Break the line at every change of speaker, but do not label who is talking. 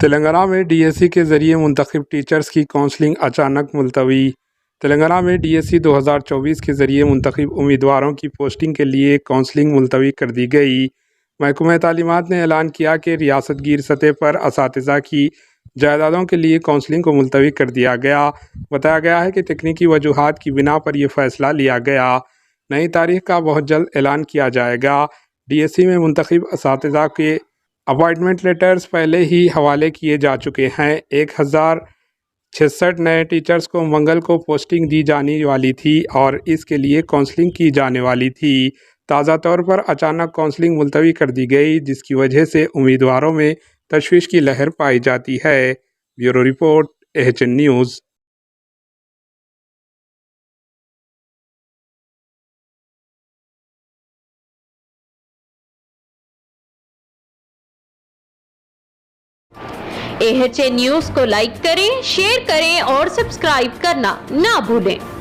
تلنگانہ میں D S C کے ذریعے منتخب ٹیچرز کی کونسلنگ اچانک ملتوی۔ تلنگانہ میں ڈی ایس سی 2024 کے ذریعے منتخب امیدواروں کی پوسٹنگ کے لیے کونسلنگ ملتوی کر دی گئی۔ محکمہ تعلیمات نے اعلان کیا کہ ریاست گیر سطح پر اساتذہ کی جائیدادوں کے لیے کونسلنگ کو ملتوی کر دیا گیا۔ بتایا گیا ہے کہ تکنیکی وجوہات کی بنا پر یہ فیصلہ لیا گیا۔ نئی تاریخ کا بہت جلد اعلان کیا جائے گا۔ ڈی ایس سی میں منتخب اساتذہ کے اپائنٹمنٹ لیٹرز پہلے ہی حوالے کیے جا چکے ہیں۔ 1066 نئے ٹیچرز کو منگل کو پوسٹنگ دی جانے والی تھی اور اس کے لیے کونسلنگ کی جانے والی تھی۔ تازہ طور پر اچانک کونسلنگ ملتوی کر دی گئی، جس کی وجہ سے امیدواروں میں تشویش کی لہر پائی جاتی ہے۔ Bureau report, AHN news.
AHN news کو لائک کریں، شیئر کریں اور سبسکرائب کرنا نہ بھولیں۔